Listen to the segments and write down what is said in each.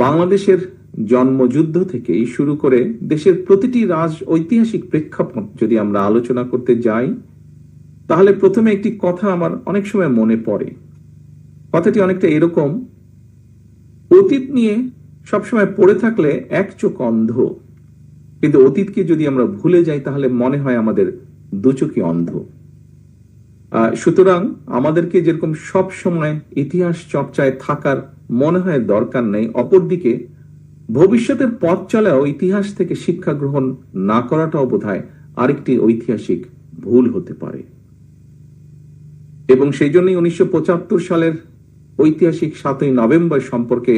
বাংলাদেশের জন্মযুদ্ধ থেকেই শুরু করে দেশের প্রতিটি ঐতিহাসিক প্রেক্ষাপট যদি আমরা আলোচনা করতে যাই, তাহলে প্রথমে একটি কথা আমার অনেক সময় মনে পড়ে। কথাটি অনেকটা এরকম: অতীত নিয়ে সবসময় পড়ে থাকলে এক চোখ অন্ধ, কিন্তু অতীতকে যদি আমরা ভুলে যাই তাহলে মনে হয় আমাদের দু চোখই অন্ধ। সুতরাং আমাদেরকে যেরকম সব সময় ইতিহাস চর্চায় থাকার মনে হয় দরকার নেই, অপরদিকে ভবিষ্যতের পথ চলাও ইতিহাস থেকে শিক্ষা গ্রহণ না করাটাও বোধহয় আরেকটি ঐতিহাসিক ভুল হতে পারে। এবং সেই জন্যই 1975 সালের ঐতিহাসিক 7ই নভেম্বর সম্পর্কে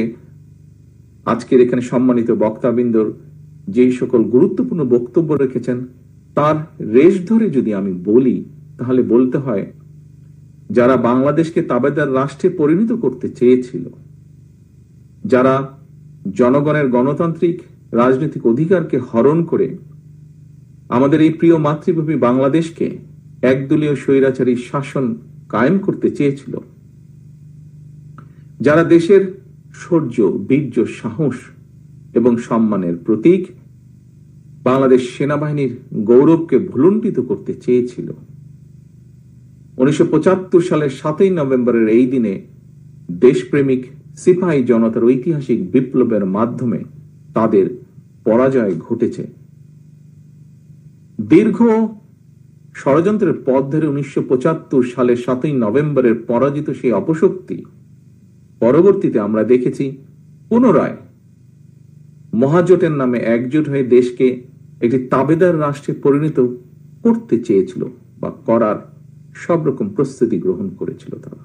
আজকের এখানে সম্মানিত বক্তাবৃন্দর যেই সকল গুরুত্বপূর্ণ বক্তব্য রেখেছেন তার রেশ ধরে যদি আমি বলি, তাহলে বলতে হয় যারা বাংলাদেশকে তাবেদার রাষ্ট্রে পরিণত করতে চেয়েছিল, যারা জনগণের গণতান্ত্রিক রাজনৈতিক অধিকারকে হরণ করে আমাদের এই প্রিয় মাতৃভূমি বাংলাদেশকে একদলীয় স্বৈরাচারী শাসন কায়েম করতে চেয়েছিল, যারা দেশের শৌর্য, বীর্য, সাহস এবং সম্মানের প্রতীক বাংলাদেশ সেনাবাহিনীর গৌরবকে ভুলুণ্ঠিত করতে চেয়েছিল, 1975 সালের 7ই নভেম্বরের এই দিনে দেশপ্রেমিক সিপাহী জনতার ঐতিহাসিক বিপ্লবের মাধ্যমে তাদের পরাজয় ঘটেছে। দীর্ঘ ষড়যন্ত্রের পথ ধরে 1975 সালের 7ই নভেম্বরের পরাজিত সেই অপশক্তি পরবর্তীতে আমরা দেখেছি পুনরায় মহাজোটের নামে একজোট হয়ে দেশকে একটি তাবেদার রাষ্ট্রে পরিণত করতে চেয়েছিল বা করার সব রকম প্রস্তুতি গ্রহণ করেছিল। তারা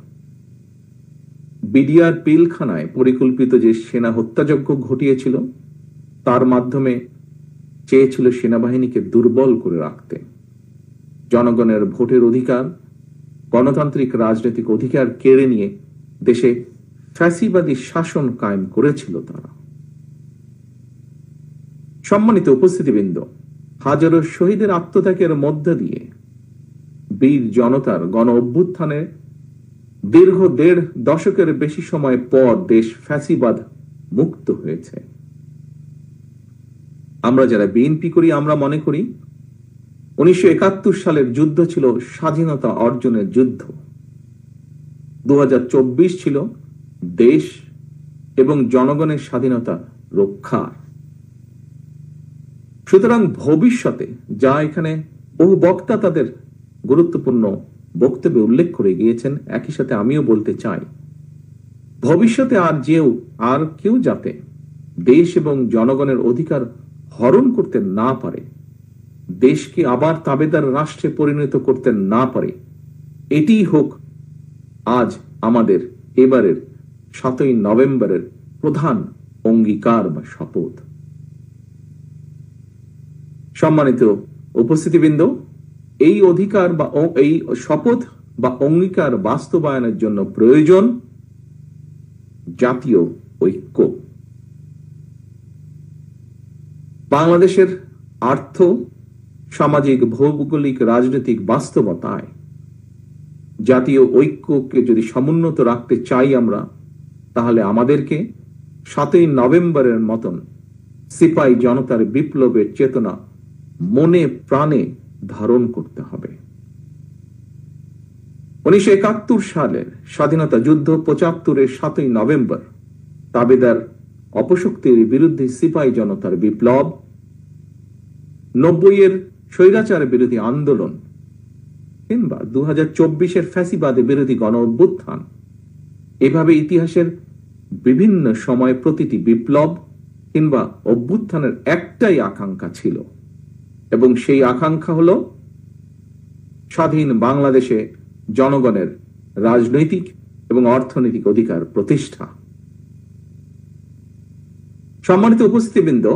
বিডিআর পিলখানায় পরিকল্পিত যে সেনা হত্যাযজ্ঞ ঘটিয়েছিল তার মাধ্যমে চেয়েছিল সেনাবাহিনীকে দুর্বল করে রাখতে, জনগণের ভোটের অধিকার, গণতান্ত্রিক রাজনৈতিক অধিকার কেড়ে নিয়ে দেশে ফ্যাসিবাদী শাসন কায়েম করেছিল তারা। সম্মানিত উপস্থিতিবৃন্দ, হাজারো শহীদের আত্মত্যাগের মধ্য দিয়ে বীর জনতার গণ অভ্যুত্থানে দীর্ঘ 1.5 দশকের বেশি সময় পর দেশ ফ্যাসিবাদ মুক্ত হয়েছে। আমরা যারা বিএনপি করি আমরা মনে করি 1971 সালের যুদ্ধ ছিল স্বাধীনতা অর্জনের যুদ্ধ, 2024 ছিল দেশ এবং জনগণের স্বাধীনতা রক্ষার। সুতরাং ভবিষ্যতে যা এখানে বহু বক্তা তাদের গুরুত্বপূর্ণ বক্তব্যে উল্লেখ করে গিয়েছেন, একই সাথে আমিও বলতে চাই, ভবিষ্যতে আর কেউ যাতে দেশ এবং জনগণের অধিকার হরণ করতে না পারে, দেশকে আবার তাবেদার রাষ্ট্রে পরিণত করতে না পারে, এটি হোক আজ আমাদের এবারের 7ই নভেম্বরের প্রধান অঙ্গীকার বা শপথ। সম্মানিত উপস্থিতিবৃন্দ, এই অধিকার বা এই শপথ বা অঙ্গীকার বাস্তবায়নের জন্য প্রয়োজন জাতীয় ঐক্য। বাংলাদেশের আর্থ সামাজিক ভৌগোলিক রাজনৈতিক বাস্তবতায় জাতীয় ঐক্যকে যদি সমুন্নত রাখতে চাই আমরা, তাহলে আমাদেরকে 7ই নভেম্বরের মতন সিপাহী জনতার বিপ্লবের চেতনা মনে প্রাণে ধারণ করতে হবে। 1971 সালের স্বাধীনতা যুদ্ধ, 75-এর 7ই নভেম্বর তাবেদার অপশক্তির বিরুদ্ধে সিপাহী জনতার বিপ্লব, 90-এর স্বৈরাচার বিরোধী আন্দোলন কিংবা 2024-এর ফ্যাসিবাদী বিরোধী গণ অভ্যুত্থান, এভাবে ইতিহাসের বিভিন্ন সময় প্রতিটি বিপ্লব কিংবা অভ্যুত্থানের একটাই আকাঙ্ক্ষা ছিল, এবং সেই আকাঙ্ক্ষা হলো স্বাধীন বাংলাদেশে জনগণের রাজনৈতিক এবং অর্থনৈতিক অধিকার প্রতিষ্ঠা। সম্মানিত উপস্থিতিবৃন্দ,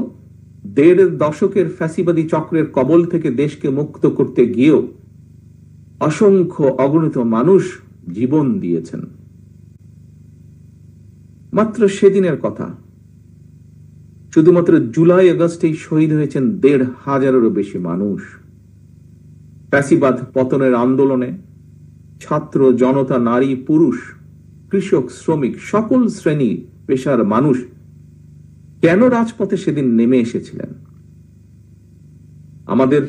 1.5 দশকের ফ্যাসিবাদী চক্রের কবল থেকে দেশকে মুক্ত করতে গিয়েও অসংখ্য অগণিত মানুষ জীবন দিয়েছেন। মাত্র সেদিনের কথা, শুধুমাত্র জুলাই আগস্টেই শহীদ হয়েছেন 1,500-এরও বেশি মানুষ। ফ্যাসিবাদ পতনের আন্দোলনে ছাত্র জনতা, নারী পুরুষ, কৃষক, শ্রমিক, সকল শ্রেণী পেশার মানুষ কেন রাজপথে সেদিন নেমে এসেছিলেন? আমাদের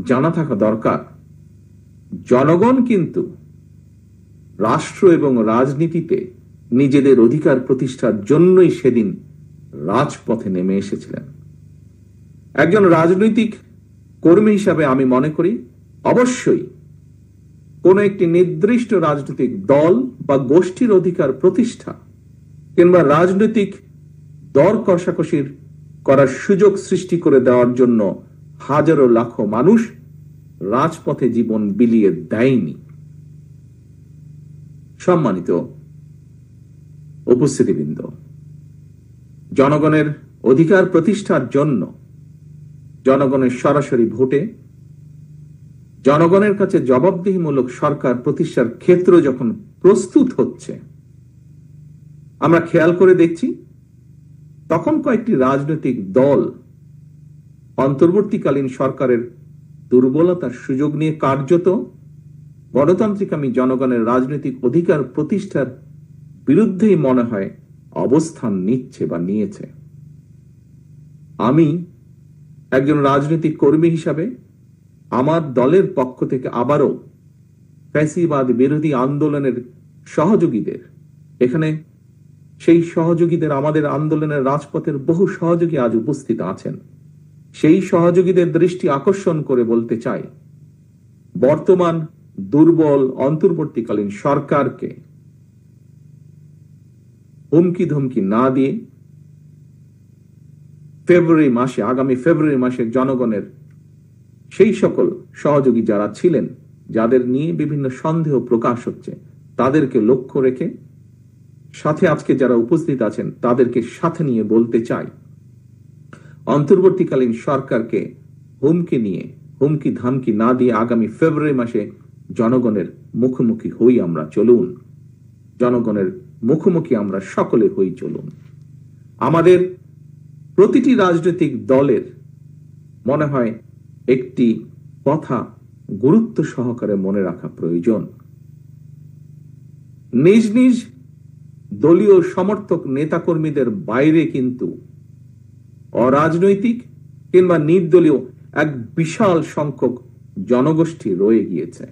জানা থাকা দরকার, জনগণ কিন্তু রাষ্ট্র এবং রাজনীতিতে নিজেদের অধিকার প্রতিষ্ঠার জন্যই সেদিন রাজপথে নেমে এসেছিলেন। একজন রাজনৈতিক কর্মী হিসাবে আমি মনে করি অবশ্যই কোন একটি নির্দিষ্ট রাজনৈতিক দল বা গোষ্ঠীর অধিকার প্রতিষ্ঠা কিংবা রাজনৈতিক দর কষাকষির করার সুযোগ সৃষ্টি করে দেওয়ার জন্য হাজারো লাখো মানুষ রাজপথে জীবন বিলিয়ে দেয়নি। সম্মানিত উপস্থিতিবৃন্দ, জনগণের অধিকার প্রতিষ্ঠার জন্য জনগণের সরাসরি ভোটে জনগণের কাছে জবাবদিহিমূলক সরকার প্রতিষ্ঠার ক্ষেত্র যখন প্রস্তুত হচ্ছে, আমরা খেয়াল করে দেখছি তখন কয়েকটি রাজনৈতিক দল অন্তর্বর্তীকালীন সরকারের দুর্বলতার সুযোগ নিয়ে কার্যত গণতান্ত্রিকামী জনগণের রাজনৈতিক অধিকার প্রতিষ্ঠার বিরুদ্ধেই মনে হয় অবস্থান নিচ্ছে বা নিয়েছে। আমি একজন রাজনৈতিক কর্মী হিসাবে আমার দলের পক্ষ থেকে আবারও ফ্যাসিবাদ বিরোধী আন্দোলনের সহযোগীদের, এখানে সেই সহযোগীদের, আমাদের আন্দোলনের রাজপথের বহু সহযোগী আজ উপস্থিত আছেন, সেই সহযোগীদের দৃষ্টি আকর্ষণ করে বলতে চাই, বর্তমান দুর্বল অন্তর্বর্তীকালীন সরকারকে হুমকি ধমকি না দিয়ে আগামী ফেব্রুয়ারি মাসে জনগণের সেই সকল সহযোগী যারা ছিলেন, যাদের নিয়ে বিভিন্ন সন্দেহ প্রকাশ হচ্ছে, তাদেরকে লক্ষ্য রেখে সাথে আজকে যারা উপস্থিত আছেন তাদেরকে সাথে নিয়ে বলতে চাই, অন্তর্বর্তীকালীন সরকারকে হুমকি ধামকি না দিয়ে আগামী ফেব্রুয়ারি মাসে জনগণের মুখোমুখি হই আমরা, চলুন জনগণের মুখোমুখি আমরা সকলে হই, চলুন। আমাদের প্রতিটি রাজনৈতিক দলের মনে হয় একটি কথা গুরুত্ব সহকারে মনে রাখা প্রয়োজন। নিজ নিজ দলীয় সমর্থক নেতাকর্মীদের বাইরে কিন্তু অরাজনৈতিক কিংবা নির্দলীয় এক বিশাল সংখ্যক জনগোষ্ঠী রয়ে গিয়েছে।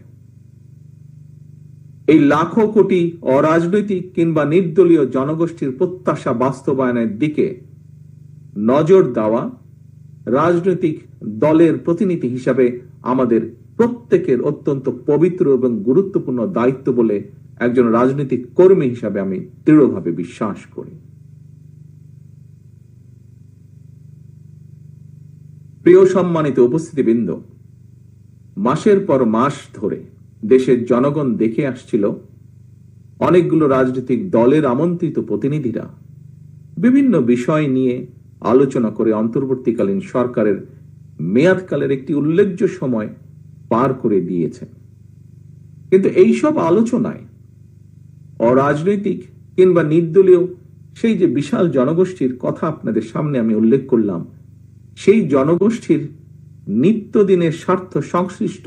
এই লাখো কোটি অরাজনৈতিক কিংবা নির্দলীয় জনগোষ্ঠীর প্রত্যাশা বাস্তবায়নের দিকে নজর দেওয়া রাজনৈতিক দলের প্রতিনিধি হিসাবে আমাদের প্রত্যেকের অত্যন্ত পবিত্র এবং গুরুত্বপূর্ণ দায়িত্ব বলে একজন রাজনৈতিক কর্মী হিসাবে আমি দৃঢ়ভাবে বিশ্বাস করি। প্রিয় সম্মানিত উপস্থিতিবৃন্দ, মাসের পর মাস ধরে দেশের জনগণ দেখে আসছিল অনেকগুলো রাজনৈতিক দলের আমন্ত্রিত প্রতিনিধিরা বিভিন্ন বিষয় নিয়ে আলোচনা করে অন্তর্বর্তীকালীন সরকারের মেয়াদকালের একটি উল্লেখ্য সময় পার করে দিয়েছে। কিন্তু এইসব আলোচনায় অরাজনৈতিক কিংবা নির্দলীয় সেই যে বিশাল জনগোষ্ঠীর কথা আপনাদের সামনে আমি উল্লেখ করলাম, সেই জনগোষ্ঠীর নিত্যদিনের স্বার্থ সংশ্লিষ্ট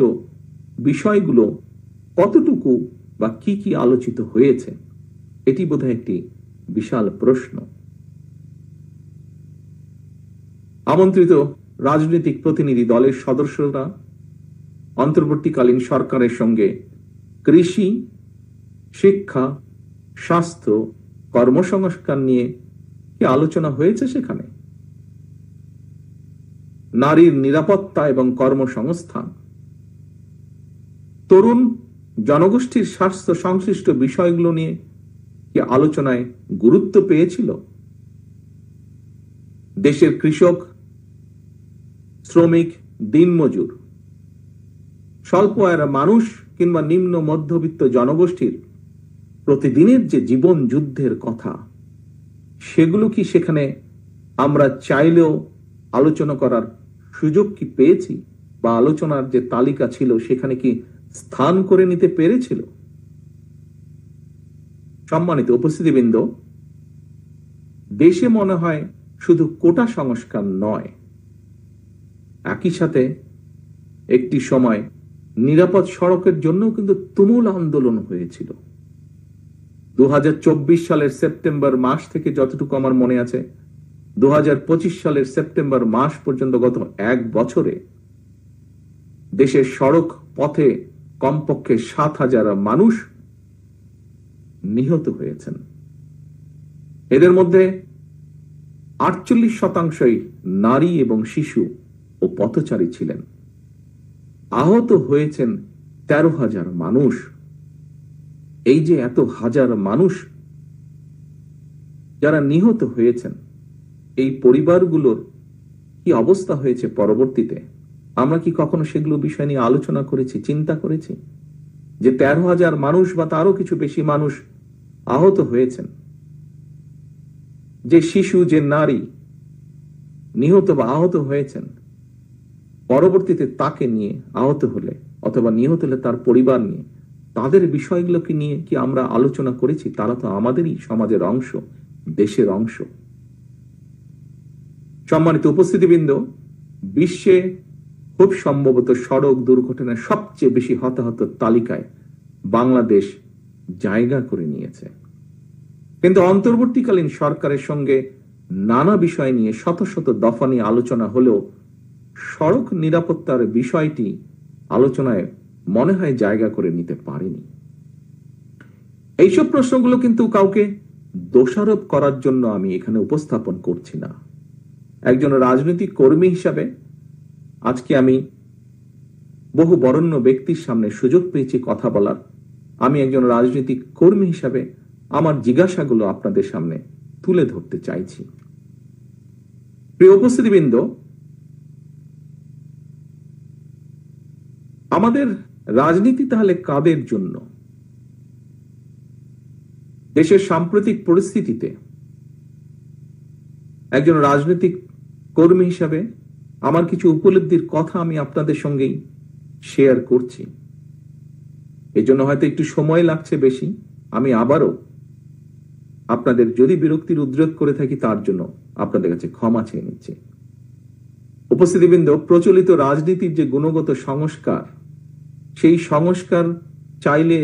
বিষয়গুলো কতটুকু বা কি কি আলোচিত হয়েছে, এটি বোধহয় একটি বিশাল প্রশ্ন। আমন্ত্রিত রাজনৈতিক প্রতিনিধি দলের সদস্যরা অন্তর্বর্তীকালীন সরকারের সঙ্গে কৃষি, শিক্ষা, স্বাস্থ্য, কর্মসংস্থান নিয়ে কি আলোচনা হয়েছে? সেখানে নারীর নিরাপত্তা এবং কর্মসংস্থান, তরুণ জনগোষ্ঠীর স্বাস্থ্য সংশ্লিষ্ট বিষয়গুলো নিয়ে কি আলোচনায় গুরুত্ব পেয়েছিল? দেশের কৃষক, শ্রমিক, দিনমজুর, স্বল্প আয়ের মানুষ কিংবা নিম্ন মধ্যবিত্ত জনগোষ্ঠীর প্রতিদিনের যে জীবন যুদ্ধের কথা, সেগুলো কি সেখানে আমরা চাইলেও আলোচনা করার সুযোগ কি পেয়েছি? বা আলোচনার যে তালিকা ছিল সেখানে কি স্থান করে নিতে পেরেছিল? সম্মানিত উপস্থিতিবৃন্দ, দেশে মনে হয় শুধু কোটা সংস্কার নয়, একই সাথে একটি সময় নিরাপদ সড়কের জন্য কিন্তু তুমুল আন্দোলন হয়েছিল। 2024 সালের সেপ্টেম্বর মাস থেকে যতটুকু আমার মনে আছে, 2025 সালের সেপ্টেম্বর মাস পর্যন্ত গত এক বছরে দেশের সড়ক পথে কমপক্ষে 7,000 মানুষ নিহত হয়েছেন। এদের মধ্যে 48% নারী এবং শিশু ও পথচারী ছিলেন। আহত হয়েছেন 13,000 মানুষ। এই যে এত হাজার মানুষ যারা নিহত হয়েছেন, এই পরিবারগুলোর কি অবস্থা হয়েছে পরবর্তীতে, আমরা কি কখনো সেগুলো বিষয় নিয়ে আলোচনা করেছি, চিন্তা করেছি? যে 13,000 মানুষ বা তারও কিছু বেশি মানুষ আহত হয়েছেন, যে শিশু, যে নারী নিহত বা আহত হয়েছেন, পরবর্তীতে তাকে নিয়ে আহত হলে অথবা নিহত হলে তার পরিবার নিয়ে, তাদের বিষয়গুলোকে নিয়ে কি আমরা আলোচনা করেছি? তারা তো আমাদেরই সমাজের অংশ, দেশের অংশ। সম্মানিত উপস্থিতিবৃন্দ, বিশ্বে খুব সম্ভবত সড়ক দুর্ঘটনায় সবচেয়ে বেশি হতাহত তালিকায় বাংলাদেশ জায়গা করে নিয়েছে। কিন্তু অন্তর্বর্তীকালীন সরকারের সঙ্গে নানা বিষয় নিয়ে শত শত দফা নিয়ে আলোচনা হলেও সড়ক নিরাপত্তার বিষয়টি আলোচনায় মনে হয় জায়গা করে নিতে পারেনি। এইসব প্রশ্নগুলো কিন্তু কাউকে দোষারোপ করার জন্য আমি এখানে উপস্থাপন করছি না। একজন রাজনৈতিক কর্মী হিসাবে আজকে আমি বহু বরেণ্য ব্যক্তির সামনে সুযোগ পেয়েছি কথা বলার। আমি একজন রাজনৈতিক কর্মী হিসাবে আমার জিজ্ঞাসাগুলো আপনাদের সামনে তুলে ধরতে চাইছি। প্রিয় উপস্থিতিবৃন্দ, আমাদের রাজনীতি তাহলে কাদের জন্য? দেশের সাম্প্রতিক পরিস্থিতিতে একজন রাজনৈতিক কর্মী হিসাবে আমার কিছু উপলব্ধির কথা আমি আপনাদের সঙ্গেই শেয়ার করছি। এজন্য হয়তো একটু সময় লাগছে বেশি। আমি আবারও আপনাদের যদি বিরক্তির উদ্রেক করে থাকি তার জন্য আপনাদের কাছে ক্ষমা চেয়ে নিচ্ছি। উপস্থিতিবৃন্দ, প্রচলিত রাজনীতির যে গুণগত সংস্কার, সেই সংস্কার চাইলে,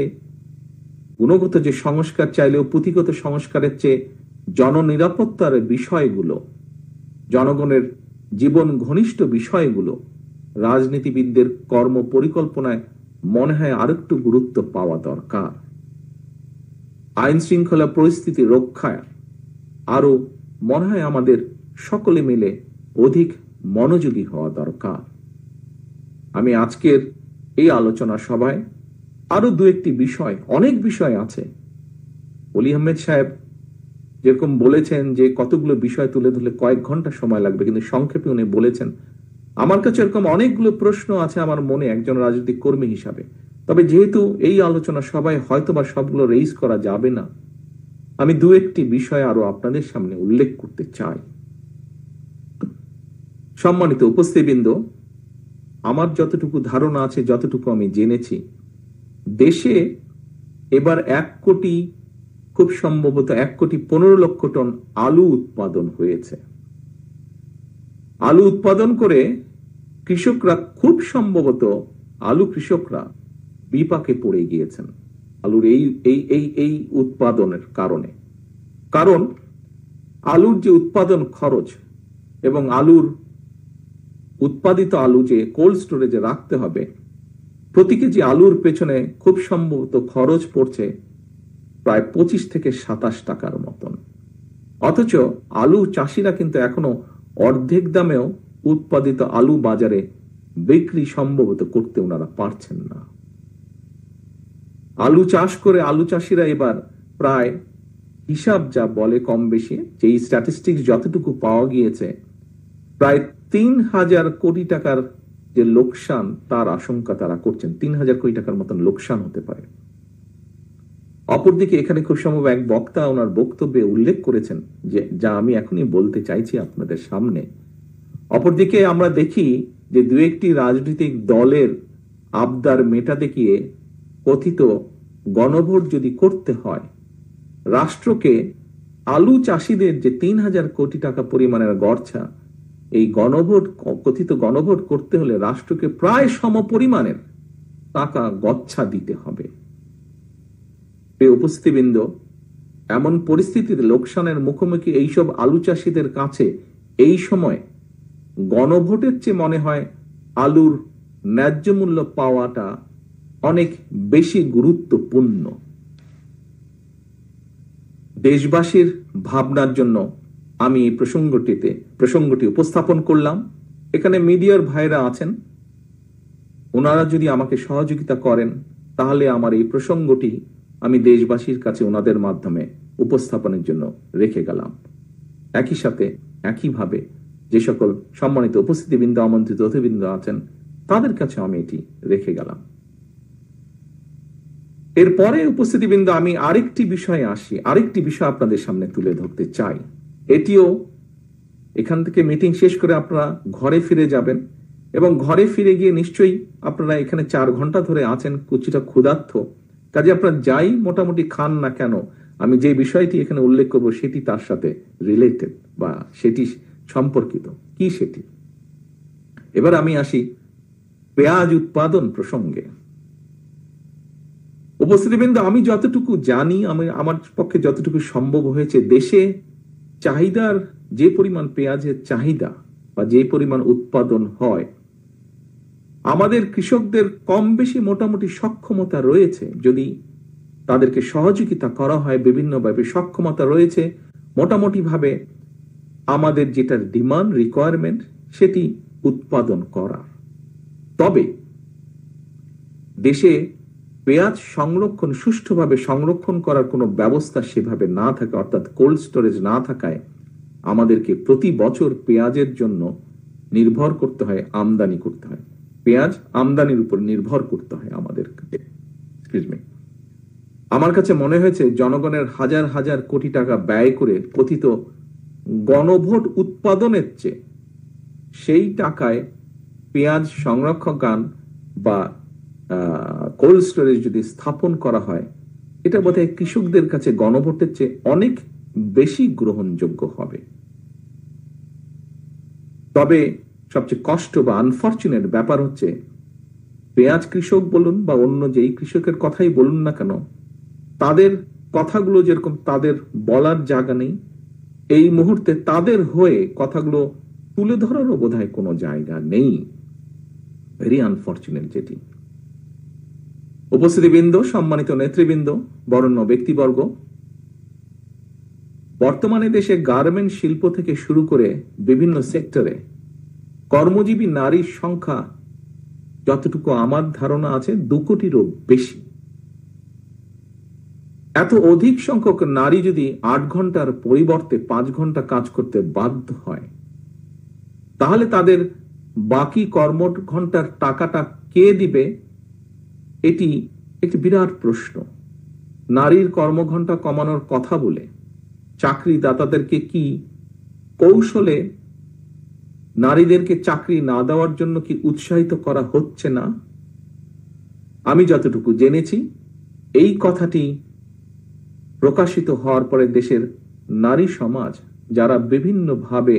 গুণগত যে সংস্কার চাইলেও পুঁথিগত সংস্কারের চেয়ে জননিরাপত্তার বিষয়গুলো, জনগণের জীবন ঘনিষ্ঠ বিষয়গুলো রাজনীতিবিদদের কর্ম পরিকল্পনায় মনে হয় আরেকটু গুরুত্ব পাওয়া দরকার। আইন শৃঙ্খলা পরিস্থিতি রক্ষায় আরো মনে হয় আমাদের সকলে মিলে অধিক মনোযোগী হওয়া দরকার। আমি আজকের এই আলোচনা সভায় আরো দু একটি বিষয়, অনেক বিষয় আছে। অলি আহমেদ সাহেব যেরকম বলেছেন যে কতগুলো বিষয় তুলে ধরলে কয়েক ঘন্টা সময় লাগবে, কিন্তু সংক্ষেপে উনি বলেছেন। আমার কাছে এরকম অনেকগুলো প্রশ্ন আছে আমার মনে একজন রাজনৈতিক কর্মী হিসাবে। তবে যেহেতু এই আলোচনা সভায় হয়তোবা সবগুলো রেইজ করা যাবে না, আমি দু একটি বিষয় আরো আপনাদের সামনে উল্লেখ করতে চাই। সম্মানিত উপস্থিতিবৃন্দ, আমার যতটুকু ধারণা আছে, যতটুকু আমি জেনেছি, দেশে এবার 1 কোটি, খুব সম্ভবত 1,15,00,000 টন আলু উৎপাদন হয়েছে। আলু উৎপাদন করে কৃষকরা, খুব সম্ভবত আলু কৃষকরা বিপাকে পড়ে গিয়েছেন আলুর এই উৎপাদনের কারণে। কারণ আলুর যে উৎপাদন খরচ এবং আলুর উৎপাদিত আলু যে কোল্ড স্টোরেজে রাখতে হবে, প্রতি কেজি আলুর পেছনে খুব সম্ভবত খরচ পড়ছে প্রায় 25 থেকে 27 টাকার মতন। অথচ আলু চাষিরা কিন্তু এখনো অর্ধেক দামেও উৎপাদিত আলু বাজারে বিক্রি সম্ভবত করতে ওনারা পারছেন না। আলু চাষ করে আলু চাষিরা এবার প্রায়, হিসাব যা বলে কম বেশি, যে স্ট্যাটিস্টিক্স যতটুকু পাওয়া গিয়েছে, প্রায় 3,000 কোটি টাকার যে লোকসান তার আশঙ্কা তারা করছেন। 3,000 কোটি টাকার মতন লোকসান হতে পারে। অপরদিকে এখানে খুব সম্ভব এক বক্তা ওনার বক্তব্যে উল্লেখ করেছেন যে, যা আমি এখনই বলতে চাইছি আপনাদের সামনে। অপরদিকে আমরা দেখি যে দু একটি রাজনৈতিক দলের আবদার মেটাতে গিয়ে কথিত গণভোট যদি করতে হয়, রাষ্ট্রকে আলু চাষিদের যে 3,000 কোটি টাকা পরিমাণের গড়ছা, এই গণভোট, কথিত গণভোট করতে হলে রাষ্ট্রকে প্রায় সমপরিমাণের টাকা গচ্ছা দিতে হবে। প্রিয় উপস্থিতিবৃন্দ, এমন পরিস্থিতিতে লোকসানের মুখোমুখি এইসব আলু চাষিদের কাছে এই সময় গণভোটের চেয়ে মনে হয় আলুর ন্যায্য মূল্য পাওয়াটা অনেক বেশি গুরুত্বপূর্ণ। দেশবাসীর ভাবনার জন্য আমি এই প্রসঙ্গটি উপস্থাপন করলাম। এখানে মিডিয়ার ভাইরা আছেন, ওনারা যদি আমাকে সহযোগিতা করেন তাহলে আমার এই প্রসঙ্গটি আমি দেশবাসীর কাছে ওনাদের মাধ্যমে উপস্থাপনের জন্য রেখে গেলাম। একই সাথে একইভাবে যে সকল সম্মানিত উপস্থিতিবৃন্দ, আমন্ত্রিত অতিথিবৃন্দ আছেন তাদের কাছে আমি এটি রেখে গেলাম। এরপরে উপস্থিতিবৃন্দ, আমি আরেকটি বিষয়ে আসি, আরেকটি বিষয় আপনাদের সামনে তুলে ধরতে চাই। এটিও এখান থেকে মিটিং শেষ করে আপনারা ঘরে ফিরে যাবেন এবং ঘরে ফিরে গিয়ে নিশ্চয়ই আপনারা এখানে 4 ঘন্টা ধরে আছেন, কিছুটা ক্ষুধার্ত, কাজে আপনারা যাই মোটামুটি খান না কেন, আমি যে বিষয়টি এখানে উল্লেখ করব সেটি তার সাথে রিলেটেড বা সেটি সম্পর্কিত। কি সেটি? এবার আমি আসি পেঁয়াজ উৎপাদন প্রসঙ্গে। উপস্থিতিবৃন্দ, আমি যতটুকু জানি, আমার পক্ষে যতটুকু সম্ভব হয়েছে, দেশে চাহিদার যে পরিমাণ পেঁয়াজের চাহিদা বা যে পরিমাণ উৎপাদন হয়, আমাদের কৃষকদের কম বেশি মোটামুটি সক্ষমতা রয়েছে, যদি তাদেরকে সহযোগিতা করা হয় বিভিন্নভাবে সক্ষমতা রয়েছে মোটামুটি ভাবে আমাদের যেটার ডিমান্ড রিকোয়ারমেন্ট সেটি উৎপাদন করার। তবে দেশে পেঁয়াজ সংরক্ষণ, সুষ্ঠুভাবে সংরক্ষণ করার কোনো ব্যবস্থা সেভাবে না থাকে, অর্থাৎ কোল্ড স্টোরেজ না থাকায় আমাদেরকে প্রতি বছর পেঁয়াজের জন্য নির্ভর করতে হয়, আমদানি করতে হয়, পেঁয়াজ আমদানির উপর নির্ভর করতে হয় আমাদের। আমার কাছে মনে হয়েছে জনগণের হাজার হাজার কোটি টাকা ব্যয় করে কথিত গণভোট উৎপাদনের চেয়ে সেই টাকায় পেঁয়াজ সংরক্ষণ বা কোল্ড স্টোরেজ যদি স্থাপন করা হয়, এটা বোধহয় কৃষকদের কাছে গণভোটের চেয়ে অনেক বেশি গ্রহণযোগ্য হবে। তবে সবচেয়ে কষ্ট বা আনফরচুনেট ব্যাপার হচ্ছে, পেঁয়াজ কৃষক বলুন বা অন্য যেই কৃষকের কথাই বলুন না কেন, তাদের কথাগুলো যেরকম তাদের বলার জায়গা নেই, এই মুহূর্তে তাদের হয়ে কথাগুলো তুলে ধরারও বোধহয় কোনো জায়গা নেই। ভেরি আনফরচুনেট যেটি। উপস্থিতিবৃন্দ, সম্মানিত নেতৃবৃন্দ, বরেণ্য ব্যক্তিবর্গ, বর্তমানে দেশে গার্মেন্ট শিল্প থেকে শুরু করে বিভিন্ন সেক্টরে কর্মজীবী নারীর সংখ্যা যতটুকু আমার ধারণা আছে 2 কোটিরও বেশি। এত অধিক সংখ্যক নারী যদি 8 ঘন্টার পরিবর্তে 5 ঘন্টা কাজ করতে বাধ্য হয়, তাহলে তাদের বাকি কর্ম ঘন্টার টাকাটা কে দিবে? এটি একটি বিরাট প্রশ্ন। নারীর কর্মঘণ্টা কমানোর কথা বলে চাকরিদাতাদেরকে কি কৌশলে নারীদেরকে চাকরি না দেওয়ার জন্য কি উৎসাহিত করা হচ্ছে না? আমি যতটুকু জেনেছি, এই কথাটি প্রকাশিত হওয়ার পরে দেশের নারী সমাজ, যারা বিভিন্নভাবে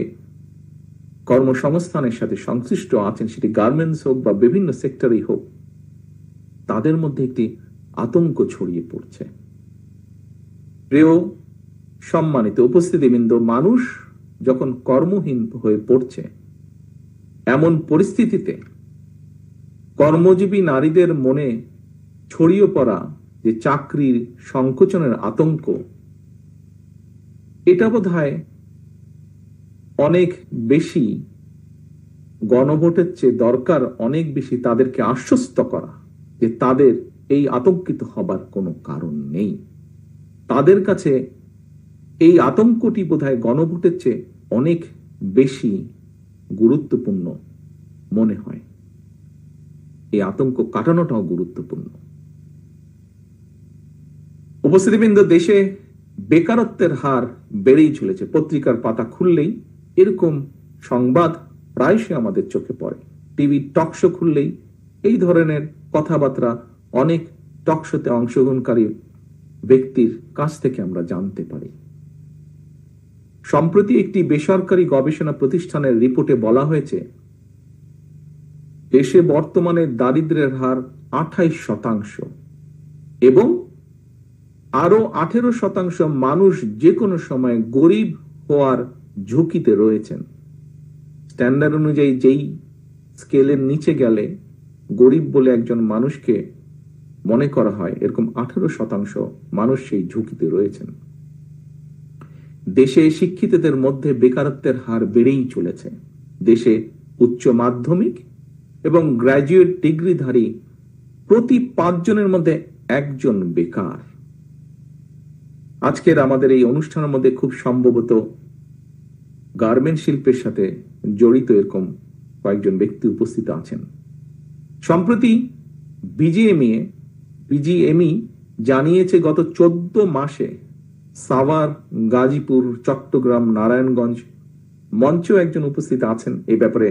কর্মসংস্থানের সাথে সংশ্লিষ্ট আছেন, সেটি গার্মেন্টস হোক বা বিভিন্ন সেক্টরেই হোক, তাদের মধ্যে একটি আতঙ্ক ছড়িয়ে পড়ছে। প্রিয় সম্মানিত উপস্থিতিবৃন্দ, মানুষ যখন কর্মহীন হয়ে পড়ছে, এমন পরিস্থিতিতে কর্মজীবী নারীদের মনে ছড়িয়ে পড়া যে চাকরির সংকোচনের আতঙ্ক, এটা বোধহয় অনেক বেশি গণভোটের চেয়ে দরকার, অনেক বেশি তাদেরকে আশ্বস্ত করা যে তাদের এই আতঙ্কিত হবার কোনো কারণ নেই। তাদের কাছে এই আতঙ্কটি বোধহয় গণভোটের চেয়ে অনেক বেশি গুরুত্বপূর্ণ মনে হয়। এই আতঙ্ক কাটানোটাও গুরুত্বপূর্ণ। উপস্থিতিবৃন্দ, দেশে বেকারত্বের হার বেড়েই চলেছে। পত্রিকার পাতা খুললেই এরকম সংবাদ প্রায়শই আমাদের চোখে পড়ে। টিভি টকশো খুললেই এই ধরনের কথাবার্তা অনেক টকশোতে অংশগ্রহণকারী ব্যক্তির কাছ থেকে আমরা জানতে পারি। সম্প্রতি একটি বেসরকারি গবেষণা প্রতিষ্ঠানের রিপোর্টে বলা হয়েছে, দেশে বর্তমানে দারিদ্র্যের হার 28% এবং আরো 18% মানুষ যে কোনো সময় গরিব হওয়ার ঝুঁকিতে রয়েছেন। স্ট্যান্ডার্ড অনুযায়ী যেই স্কেলের নিচে গেলে গরিব বলে একজন মানুষকে মনে করা হয়, এরকম 18% মানুষ সেই ঝুঁকিতে রয়েছেন। দেশে শিক্ষিতদের মধ্যে বেকারত্বের হার বেড়েই চলেছে। দেশে উচ্চ মাধ্যমিক এবং গ্র্যাজুয়েট ডিগ্রিধারী প্রতি 5 জনের মধ্যে একজন বেকার। আজকের আমাদের এই অনুষ্ঠানের মধ্যে খুব সম্ভবত গার্মেন্ট শিল্পের সাথে জড়িত এরকম কয়েকজন ব্যক্তি উপস্থিত আছেন। সম্প্রতি বিজিএমই জানিয়েছে গত 14 মাসে সাভার, গাজীপুর, চট্টগ্রাম, নারায়ণগঞ্জ মঞ্চে একজন উপস্থিত আছেন এই ব্যাপারে,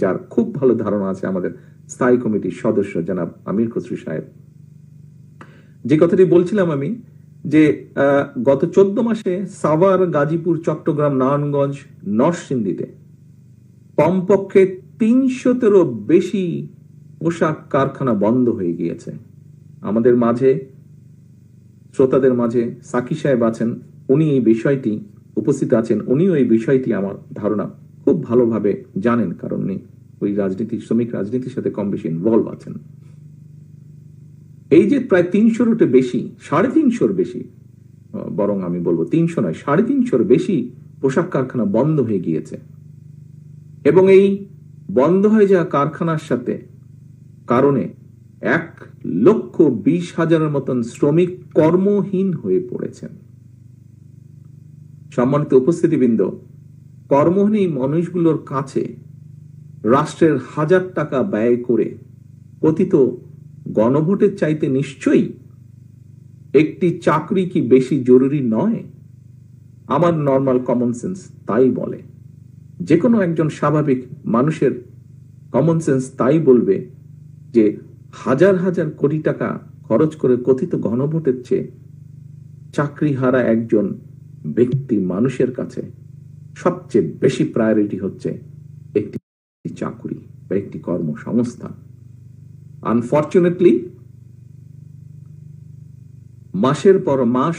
যার খুব ভালো ধারণা আছে আমাদের স্থায়ী কমিটির সদস্য জনাব আমির খসরু সাহেব। যে কথাটি বলছিলাম আমি, যে গত 14 মাসে সাভার, গাজীপুর, চট্টগ্রাম, নারায়ণগঞ্জ, নরসিংদীতে কমপক্ষে 300-তেরও বেশি পোশাক কারখানা বন্ধ হয়ে গিয়েছে। আমাদের মাঝে, শ্রোতাদের মাঝে সাকি সাহেব আছেন, উনি এই বিষয়টি উপস্থিত আছেন, উনিও এই বিষয়টি আমার ধারণা খুব ভালোভাবে জানেন, কারণ উনি ওই শ্রমিক রাজনীতির সাথে কম বেশি ইনভলভ আছেন। এই যে প্রায় 300-র বেশি, 350-র বেশি, বরং আমি বলবো 300 নয়, 350-র বেশি পোশাক কারখানা বন্ধ হয়ে গিয়েছে। এবং এই বন্ধ হয়ে যাওয়া কারখানার সাথে কারণে 1,20,000-এর মতন শ্রমিক কর্মহীন হয়ে পড়েছেন। সম্মানিত উপস্থিতিবৃন্দ, কর্মহীন এই মানুষগুলোর কাছে রাষ্ট্রের 1000 টাকা ব্যয় করে কথিত গণভোটের চাইতে নিশ্চয়ই একটি চাকরি কি বেশি জরুরি নয়? আমার নর্মাল কমন সেন্স তাই বলে। যে কোনো একজন স্বাভাবিক মানুষের কমন সেন্স তাই বলবে যে হাজার হাজার কোটি টাকা খরচ করে কথিত গণভোটের চেয়ে চাকরি হারা একজন ব্যক্তি মানুষের কাছে সবচেয়ে বেশি প্রায়োরিটি হচ্ছে একটি চাকরি বা একটি কর্মসংস্থান। আনফরচুনেটলি মাসের পর মাস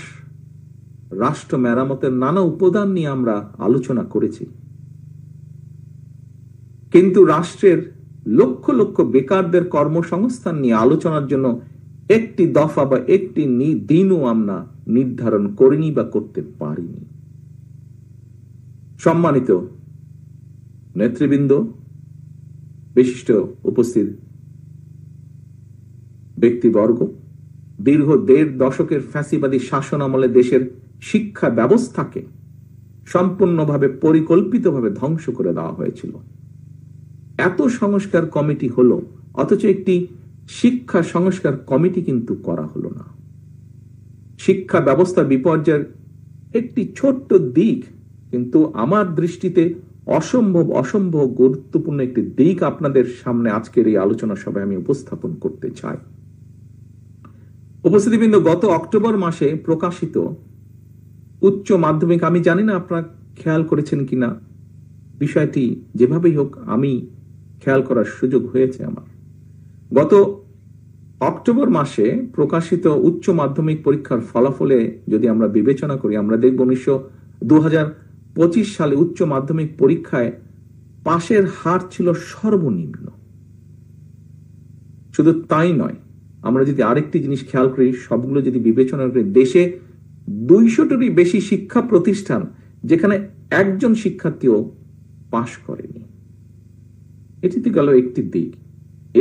রাষ্ট্র মেরামতের নানা উপাদান নিয়ে আমরা আলোচনা করেছি, কিন্তু রাষ্ট্রের লক্ষ লক্ষ বেকারদের কর্মসংস্থান নিয়ে আলোচনার জন্য একটি দফা বা একটি দিনও আমরা নির্ধারণ করিনি বা করতে পারিনি। সম্মানিত নেতৃবৃন্দ, বিশিষ্ট উপস্থিত ব্যক্তিবর্গ, দীর্ঘ 1.5 দশকের ফ্যাসিবাদী শাসন আমলে দেশের শিক্ষা ব্যবস্থাকে সম্পূর্ণভাবে পরিকল্পিতভাবে ধ্বংস করে দেওয়া হয়েছিল। এত সংস্কার কমিটি হলো, অথচ একটি শিক্ষা সংস্কার কমিটি কিন্তু করা হলো না। শিক্ষা ব্যবস্থা বিপর্যয়ের একটি ছোট্ট দিক, কিন্তু আমার দৃষ্টিতে অসম্ভব গুরুত্বপূর্ণ একটি দিক আপনাদের সামনে আজকের এই আলোচনা সভায় আমি উপস্থাপন করতে চাই। উপস্থিতিবৃন্দ, গত অক্টোবর মাসে প্রকাশিত উচ্চ মাধ্যমিক, আমি জানি না আপনারা খেয়াল করেছেন কিনা বিষয়টি, যেভাবেই হোক আমি খেয়াল করার সুযোগ হয়েছে আমার। গত অক্টোবর মাসে প্রকাশিত উচ্চ মাধ্যমিক পরীক্ষার ফলাফলে যদি আমরা বিবেচনা করি, আমরা দেখব 2025 সালে উচ্চ মাধ্যমিক পরীক্ষায় পাশের হার ছিল সর্বনিম্ন। শুধু তাই নয়, আমরা যদি আরেকটি জিনিস খেয়াল করি, সবগুলো যদি বিবেচনা করি, দেশে 200-টিরই বেশি শিক্ষা প্রতিষ্ঠান যেখানে একজন শিক্ষার্থীও পাশ করেনি। এটি তো গেল একটি দিক।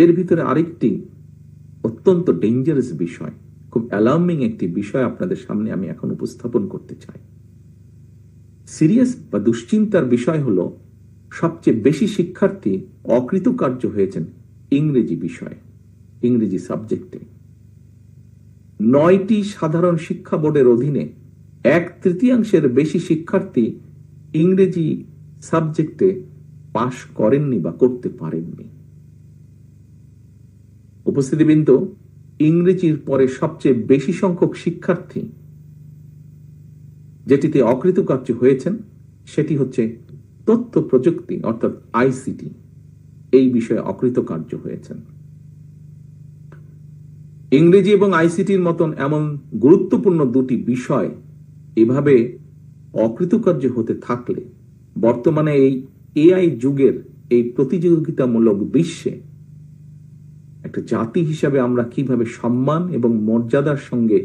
এর ভিতরে আরেকটি অত্যন্ত ডেঞ্জারাস বিষয়, খুব অ্যালার্মিং একটি বিষয় আপনাদের সামনে আমি এখন উপস্থাপন করতে চাই। সিরিয়াস বা দুশ্চিন্তার বিষয় হলো, সবচেয়ে বেশি শিক্ষার্থী অকৃতকার্য হয়েছেন ইংরেজি বিষয়ে, ইংরেজি সাবজেক্টে। 9টি সাধারণ শিক্ষা বোর্ডের অধীনে 1/3 বেশি শিক্ষার্থী ইংরেজি সাবজেক্টে পাশ করেননি বা করতে পারেননি। উপস্থিতিবৃন্দ, ইংরেজির পরে সবচেয়ে বেশি সংখ্যক শিক্ষার্থী যেটিতে অকৃতকার্য হয়েছেন সেটি হচ্ছে তথ্য প্রযুক্তি, অর্থাৎ আইসিটি। এই বিষয়ে অকৃতকার্য হয়েছেন। ইংরেজি এবং আইসিটির মতন এমন গুরুত্বপূর্ণ দুটি বিষয় এভাবে অকৃতকার্য হতে থাকলে বর্তমানে এই এআই যুগের এই প্রতিযোগিতামূলক বিশ্বে একটা জাতি হিসাবে আমরা কিভাবে সম্মান এবং মর্যাদার সঙ্গে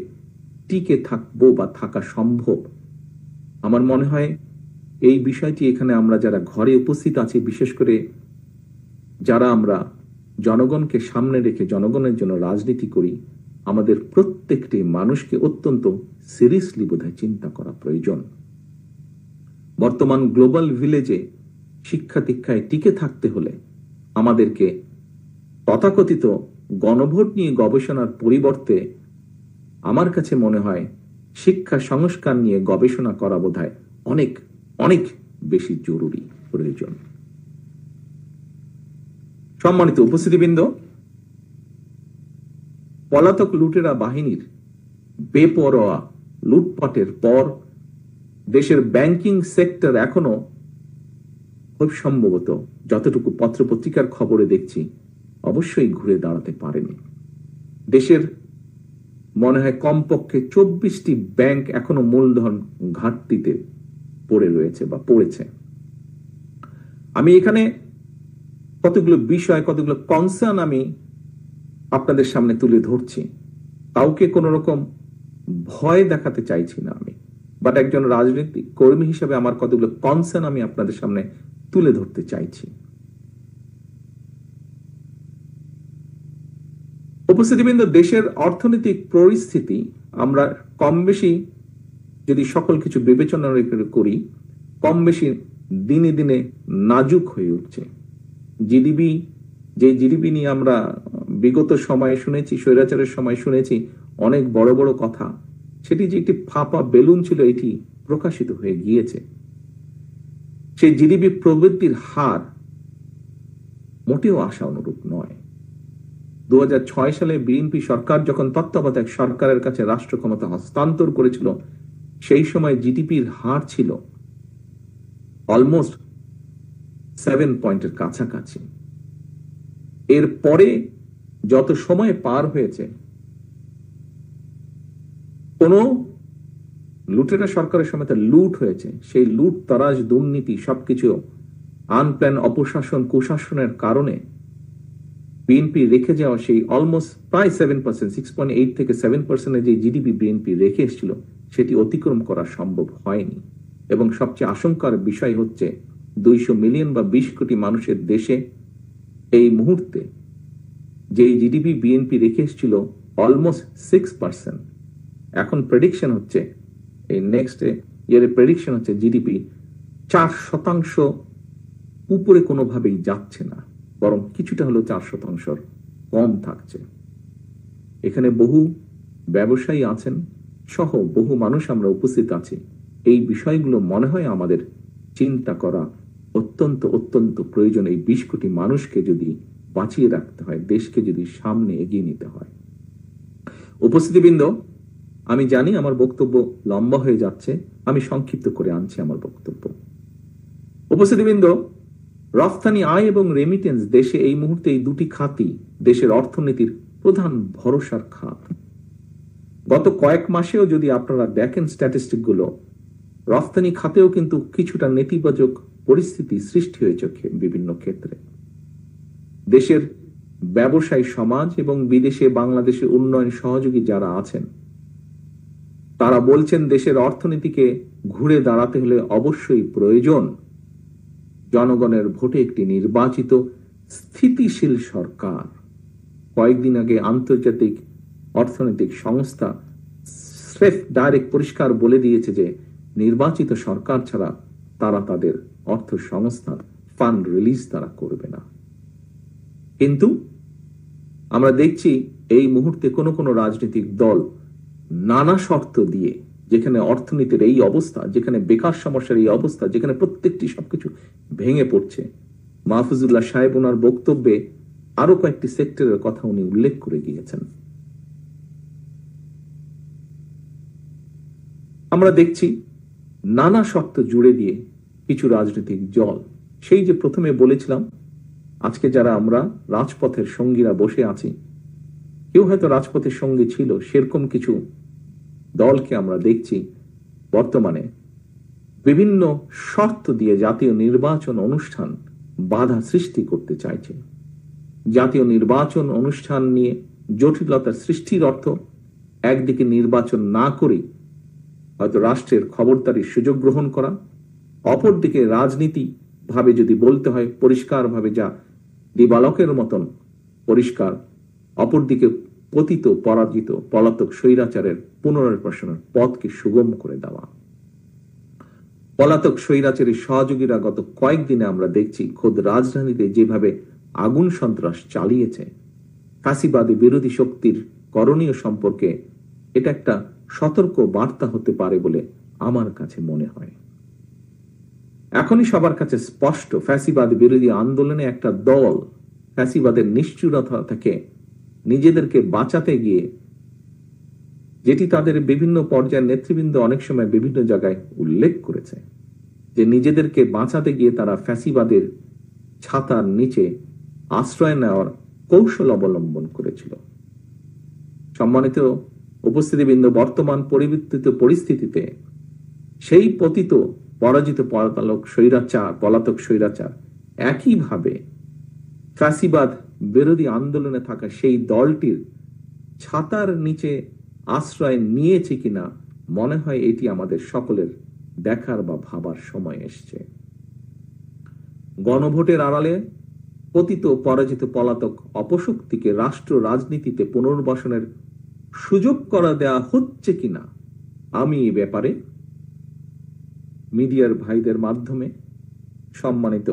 টিকে থাকবো বা থাকা সম্ভব, আমার মনে হয় এই বিষয়টি এখানে আমরা যারা ঘরে উপস্থিত আছি, বিশেষ করে যারা আমরা জনগণকে সামনে রেখে জনগণের জন্য রাজনীতি করি, আমাদের প্রত্যেকটি মানুষকে অত্যন্ত সিরিয়াসলি বোধহয় চিন্তা করা প্রয়োজন। বর্তমান গ্লোবাল ভিলেজে শিক্ষা দীক্ষায় টিকে থাকতে হলে আমাদেরকে তথাকথিত গণভোট নিয়ে গবেষণার পরিবর্তে আমার কাছে মনে হয় শিক্ষা সংস্কার নিয়ে গবেষণা করা বোধহয় অনেক অনেক বেশি জরুরি প্রয়োজন। সম্মানিত উপস্থিতিবৃন্দ, পলাতক লুটেরা বাহিনীর বেপরোয়া লুটপাটের পর দেশের ব্যাংকিং সেক্টর এখনো খুব সম্ভবত যতটুকু পত্রপত্রিকার খবরে দেখছি অবশ্যই ঘুরে দাঁড়াতে পারেনি। দেশের মনে হয় কমপক্ষে 24টি ব্যাংক এখনো মূলধন ঘাটতিতে পড়ে রয়েছে বা পড়েছে। আমি এখানে কতগুলো বিষয়, কতগুলো কনসার্ন আমি আপনাদের সামনে তুলে ধরছি। কাউকে কোন রকম ভয় দেখাতে চাইছি না আমি, বাট একজন রাজনৈতিক কর্মী হিসেবে আমার কতগুলো কনসার্ন আমি আপনাদের সামনে তুলে ধরতে চাইছি। উপস্থিতিবৃন্দ, দেশের অর্থনৈতিক পরিস্থিতি আমরা কম বেশি যদি সকল কিছু বিবেচনা করি, কম বেশি দিনে দিনে নাজুক হয়ে উঠছে। জিডিপি নিয়ে আমরা বিগত সময়ে শুনেছি, স্বৈরাচারের সময় শুনেছি অনেক বড় বড় কথা, সেটি যে একটি ফাঁপা বেলুন ছিল এটি প্রকাশিত হয়ে গিয়েছে। সেই জিডিপি প্রবৃদ্ধির হার মোটেও আশা অনুরূপ নয়। 2006 সালে বিএনপি সরকার যখন তত্ত্বাবধায়ক সরকারের কাছে রাষ্ট্র ক্ষমতা হস্তান্তর করেছিল, সেই সময় জিডিপির হার ছিল অলমোস্ট 7 পয়েন্টের কাছাকাছি। এরপরে যত সময় পার হয়েছে, কোন লুটেরা সরকারের সময় লুট হয়েছে, সেই লুট তারাজ দুর্নীতি সবকিছু আনপ্ল্যান অপশাসন কুশাসনের কারণে বিএনপি রেখে যাওয়া সেই অলমোস্ট প্রায় 7%, 6.8 থেকে 7% যে জিডিপি বিএনপি রেখে এসেছিল সেটি অতিক্রম করা সম্ভব হয়নি। এবং সবচেয়ে আশঙ্কার বিষয় হচ্ছে 200 মিলিয়ন বা 20 কোটি মানুষের দেশে এই মুহূর্তে যে জিডিপি বিএনপি রেখে এসেছিল অলমোস্ট 6%, এখন প্রেডিকশন হচ্ছে এই নেক্সট ইয়ারে প্রেডিকশন হচ্ছে জিডিপি 4% উপরে কোনোভাবেই যাচ্ছে না, বরং কিছুটা হলো 4% কম থাকছে। এখানে বহু ব্যবসায়ী আছেন সহ বহু মানুষ আমরা উপস্থিত আছি। এই বিষয়গুলো মনে হয় আমাদের চিন্তা করা অত্যন্ত অত্যন্ত প্রয়োজন। এই 20 কোটি মানুষকে যদি বাঁচিয়ে রাখতে হয়, দেশকে যদি সামনে এগিয়ে নিতে হয়। উপস্থিতিবৃন্দ, আমি জানি আমার বক্তব্য লম্বা হয়ে যাচ্ছে, আমি সংক্ষিপ্ত করে আনছি আমার বক্তব্য। উপস্থিতিবৃন্দ, রফতানি আয় এবং রেমিটেন্স দেশে এই মুহূর্তে এই দুটি খাতই দেশের অর্থনীতির প্রধান ভরসার খাত। গত কয়েক মাসেও যদি আপনারা দেখেন স্ট্যাটিস্টিক গুলো, রফতানি খাতেও কিন্তু কিছুটা নেতিবাচক পরিস্থিতি সৃষ্টি হয়েছে বিভিন্ন ক্ষেত্রে। দেশের ব্যবসায়ী সমাজ এবং বিদেশে বাংলাদেশের উন্নয়ন সহযোগী যারা আছেন তারা বলছেন দেশের অর্থনীতিকে ঘুরে দাঁড়াতে হলে অবশ্যই প্রয়োজন জনগণের ভোটে একটি নির্বাচিত স্থিতিশীল সরকার। কয়েকদিন আগে আন্তর্জাতিক অর্থনৈতিক সংস্থা স্রেফ ডাইরেক্ট পরিষ্কার বলে দিয়েছে যে নির্বাচিত সরকার ছাড়া তারা তাদের অর্থ সংস্থান ফান্ড রিলিজ তারা করবে না। কিন্তু আমরা দেখছি এই মুহূর্তে কোন কোন রাজনৈতিক দল নানা শর্ত দিয়ে, যেখানে অর্থনীতির এই অবস্থা, যেখানে বেকার সমস্যার এই অবস্থা, যেখানে প্রত্যেকটি সবকিছু ভেঙে পড়ছে, মাহফুজুল্লাহ সাহেব ওনার বক্তব্যে আরো কয়েকটি সেক্টরের কথা উনি উল্লেখ করে গিয়েছেন। আমরা দেখছি নানা শর্ত জুড়ে দিয়ে কিছু রাজনৈতিক দল, সেই যে প্রথমে বলেছিলাম আজকে যারা আমরা রাজপথের সঙ্গীরা বসে আছি, কেউ হয়তো রাজপথের সঙ্গে ছিল, সেরকম কিছু দলকে আমরা দেখছি বর্তমানে বিভিন্ন শর্ত দিয়ে জাতীয় নির্বাচন অনুষ্ঠান বাধা সৃষ্টি করতে চাইছে। জাতীয় নির্বাচন অনুষ্ঠান নিয়ে জটিলতার সৃষ্টির অর্থ একদিকে নির্বাচন না করে হয়তো রাষ্ট্রের খবরদারির সুযোগ গ্রহণ করা, অপরদিকে রাজনীতি ভাবে যদি বলতে হয় পরিষ্কার ভাবে যা দিবালকের মতন পরিষ্কার, অপরদিকে পতিত পরাজিত পলাতক স্বৈরাচারের পুনর্বাসনের পথকে সুগম করে দেওয়া। পলাতক স্বৈরাচারের সহযোগীরা গত কয়েকদিনে আমরা দেখছি খোদ রাজধানীতে যেভাবে আগুন সন্ত্রাস চালিয়েছে, ফ্যাসিবাদী বিরোধী শক্তির করণীয় সম্পর্কে এটা একটা সতর্ক বার্তা হতে পারে বলে আমার কাছে মনে হয়। এখনই সবার কাছে স্পষ্ট, ফ্যাসিবাদ বিরোধী আন্দোলনে একটা দল ফ্যাসিবাদের নিষ্ঠুরতা থেকে নিজেদেরকে বাঁচাতে গিয়ে, যেটি তাদের বিভিন্ন পর্যায়ের নেতৃবৃন্দ অনেক সময় বিভিন্ন জায়গায় উল্লেখ করেছে, যে নিজেদেরকে বাঁচাতে গিয়ে তারা ফ্যাসিবাদের ছাতার নিচে আশ্রয় নেওয়ার কৌশল অবলম্বন করেছিল। সম্মানিত উপস্থিতিবৃন্দ, বর্তমান পরিবর্তিত পরিস্থিতিতে সেই পতিত পরাজিত পলাতক স্বৈরাচার একইভাবে ফ্যাসিবাদ বিরোধী আন্দোলনে থাকা সেই দলটির ছাতার নিচে আশ্রয় নিয়েছে কিনা মনে হয় এটি আমাদের সকলের দেখার বা ভাবার সময় এসছে। গণভোটের আড়ালে পতিত পরাজিত পলাতক অপশক্তিকে রাষ্ট্র রাজনীতিতে পুনর্বাসনের সুযোগ করা দেয়া হচ্ছে কিনা আমি এ ব্যাপারে মিডিয়ার ভাইদের মাধ্যমে, সম্মানিত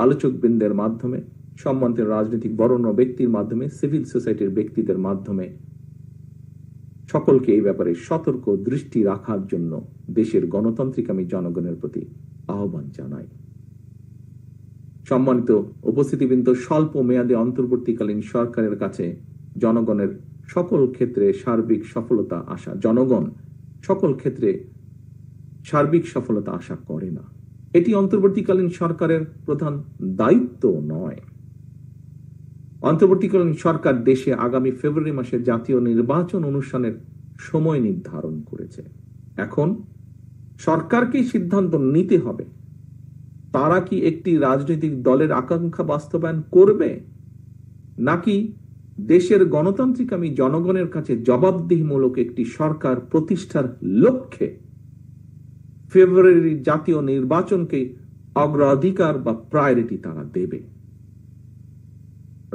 আলোচকবৃন্দের মাধ্যমে, সম্মানিত রাজনৈতিক বরেণ্য ব্যক্তির মাধ্যমে, সিভিল সোসাইটির ব্যক্তিদের মাধ্যমে সকলকে এই ব্যাপারে সতর্ক দৃষ্টি রাখার জন্য দেশের গণতান্ত্রিক আমি জনগণের প্রতি আহ্বান জানাই। সম্মানিত উপস্থিতিবৃন্দ, স্বল্প মেয়াদে অন্তর্বর্তীকালীন সরকারের কাছে জনগণের সকল ক্ষেত্রে সার্বিক সফলতা আশা, জনগণ সকল ক্ষেত্রে সার্বিক সফলতা আশা করে না। এটি অন্তর্বর্তীকালীন সরকারের প্রধান দায়িত্ব নয়। অন্তর্বর্তীকালীন সরকার দেশে আগামী ফেব্রুয়ারি মাসে জাতীয় নির্বাচন অনুষ্ঠানের সময় নির্ধারণ করেছে। এখন সরকারকেই সিদ্ধান্ত নিতে হবে তারা কি একটি রাজনৈতিক দলের আকাঙ্ক্ষা বাস্তবায়ন করবে, নাকি দেশের গণতান্ত্রিক আমি জনগণের কাছে জবাবদিহিমূলক একটি সরকার প্রতিষ্ঠার লক্ষ্যে ফেব্রুয়ারির জাতীয় নির্বাচনকে অগ্রাধিকার বা প্রায়োরিটি তারা দেবে।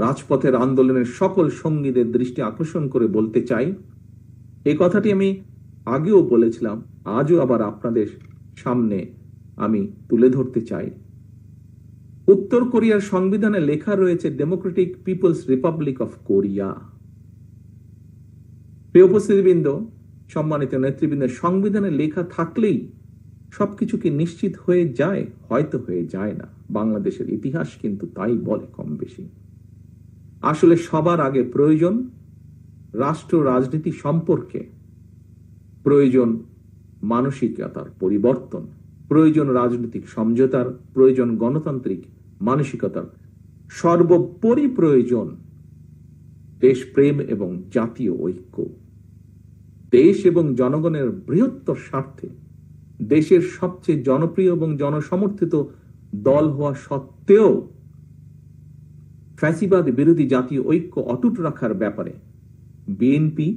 রাজপথের আন্দোলনের সকল সঙ্গীদের দৃষ্টি আকর্ষণ করে বলতে চাই, এই কথাটি আমি আগেও বলেছিলাম, আজও আবার আপনাদের সামনে আমি তুলে ধরতে চাই। উত্তর কোরিয়ার সংবিধানে লেখা রয়েছে democratic people's republic of Korea. প্রিয় উপস্থিতিবৃন্দ, সম্মানিত নেতৃবৃন্দ, সংবিধানে লেখা থাকলেই সবকিছু কি নিশ্চিত হয়ে যায়? হয়তো হয়ে যায় না। বাংলাদেশের ইতিহাস কিন্তু তাই বলে কম বেশি। আসলে সবার আগে প্রয়োজন রাষ্ট্র রাজনীতি সম্পর্কে, প্রয়োজন মানসিকতার পরিবর্তন, প্রয়োজন রাজনৈতিক সমঝোতার, প্রয়োজন গণতান্ত্রিক মানসিকতার, সর্বোপরি প্রয়োজন দেশপ্রেম এবং জাতীয় ঐক্য। দেশ এবং জনগণের বৃহত্তর স্বার্থে দেশের সবচেয়ে জনপ্রিয় এবং জনসমর্থিত দল হওয়া সত্ত্বেও ফ্যাসিবাদ বিরোধী জাতীয় ঐক্য অটুট রাখার ব্যাপারে বিএনপি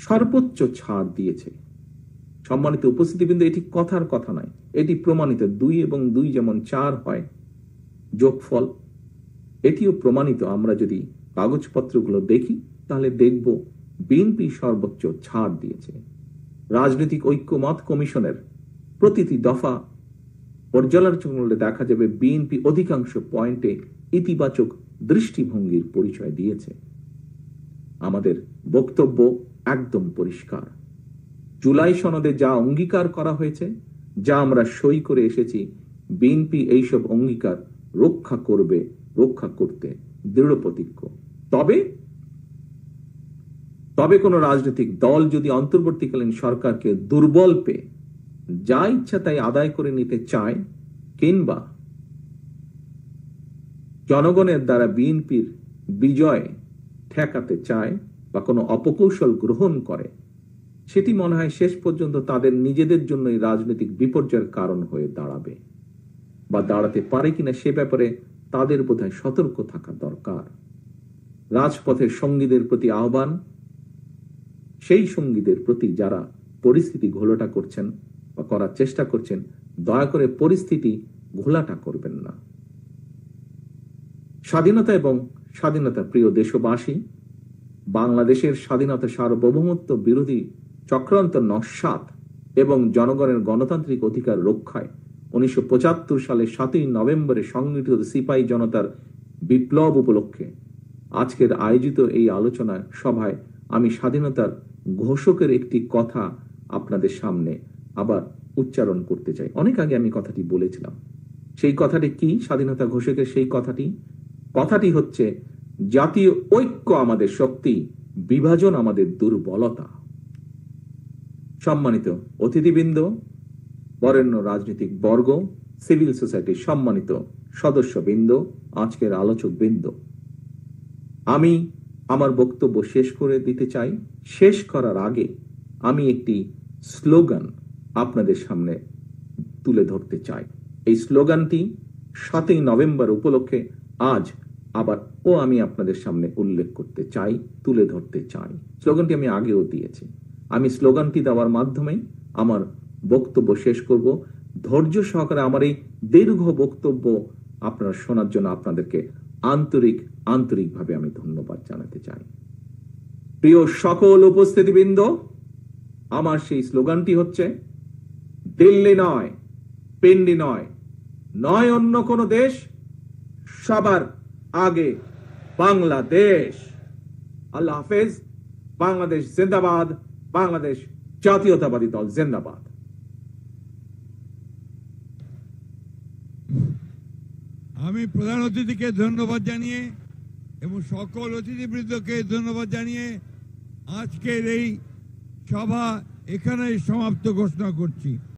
সর্বোচ্চ ছাড় দিয়েছে। সম্মানিত উপস্থিতিবৃন্দ, এটি কথার কথা নয়, এটি প্রমাণিত। 2 এবং 2 যেমন 4 হয় যোগফল, এটিও প্রমাণিত। আমরা যদি কাগজপত্রগুলো দেখি তাহলে দেখব বিএনপি সর্বোচ্চ ছাড় দিয়েছে। রাজনৈতিক ঐক্যমত কমিশনের প্রতিটি দফা পর্যালোচনা করলে দেখা যাবে বিএনপি অধিকাংশ পয়েন্টে ইতিবাচক দৃষ্টিভঙ্গির পরিচয় দিয়েছে। আমাদের বক্তব্য একদম পরিষ্কার। জুলাই সনদে যা অঙ্গীকার করা হয়েছে, যা আমরা সই করে এসেছি, বিএনপি এইসব অঙ্গীকার রক্ষা করবে, রক্ষা করতে দৃঢ় প্রতিজ্ঞ। তবে কোন রাজনৈতিক দল যদি অন্তর্বর্তীকালীন সরকারকে দুর্বল পেয়ে যা ইচ্ছা তাই আদায় করে নিতে চায়, কিংবা জনগণের দ্বারা বিএনপির বিজয় ঠেকাতে চায় বা কোনো অপকৌশল গ্রহণ করে, সেটি মনে হয় শেষ পর্যন্ত তাদের নিজেদের জন্যই রাজনৈতিক বিপর্যয়ের কারণ হয়ে দাঁড়াবে বা দাঁড়াতে পারে কিনা সে ব্যাপারে তাদের বোধহয় সতর্ক থাকা দরকার। রাজপথের সঙ্গীদের প্রতি আহ্বান, সেই সঙ্গীদের প্রতি যারা পরিস্থিতি ঘোলাটা করছেন বা করার চেষ্টা করছেন, দয়া করে পরিস্থিতি ঘোলাটা করবেন না। স্বাধীনতা এবং স্বাধীনতা প্রিয় দেশবাসী, বাংলাদেশের স্বাধীনতা সার্বভৌমত্ব বিরোধী চক্রান্ত নস্যাৎ এবং জনগণের গণতান্ত্রিক অধিকার রক্ষায় 1975 সালে 7ই নভেম্বরে সংগঠিত সিপাহী জনতার বিপ্লব উপলক্ষে আজকের আয়োজিত এই আলোচনা সভায় আমি স্বাধীনতার ঘোষকের একটি কথা আপনাদের সামনে আবার উচ্চারণ করতে চাই। অনেক আগে আমি কথাটি বলেছিলাম। সেই কথাটি কি? স্বাধীনতা ঘোষকের সেই কথাটি হচ্ছে, জাতীয় ঐক্য আমাদের শক্তি, বিভাজন আমাদের দুর্বলতা। সম্মানিত অতিথিবৃন্দ, বরেণ্য রাজনৈতিক বর্গ, সিভিল সোসাইটির সম্মানিত সদস্যবৃন্দ, আজকের আলোচক বৃন্দ, আমি আমার বক্তব্য শেষ করে দিতে চাই। শেষ করার আগে আমি একটি স্লোগান আপনাদের সামনে তুলে ধরতে চাই। এই স্লোগানটি 7ই নভেম্বর উপলক্ষে আজ আবার আমি আপনাদের সামনে উল্লেখ করতে চাই, তুলে ধরতে চাই। স্লোগানটি আমি আগেও দিয়েছি। আমি স্লোগানটি দেওয়ার মাধ্যমে আমার বক্তব্য শেষ করব। ধৈর্য সহকারে আমার এই দীর্ঘ বক্তব্য আপনারা শোনার জন্য আপনাদেরকে আন্তরিকভাবে আমি ধন্যবাদ জানাতে চাই। প্রিয় সকল উপস্থিতিবৃন্দ, আমার সেই স্লোগানটি হচ্ছে, দিল্লি নয়, পিন্ডি নয়, নয় অন্য কোন দেশ, সবার আগে বাংলাদেশ। আল্লাহ হাফেজ। বাংলাদেশ জিন্দাবাদ। বাংলাদেশ জাতীয়তাবাদী দল জিন্দাবাদ। আমি প্রধান অতিথিকে ধন্যবাদ জানিয়ে এবং সকল অতিথিবৃন্দকে ধন্যবাদ জানিয়ে আজকের এই সভা এখানেই সমাপ্ত ঘোষণা করছি।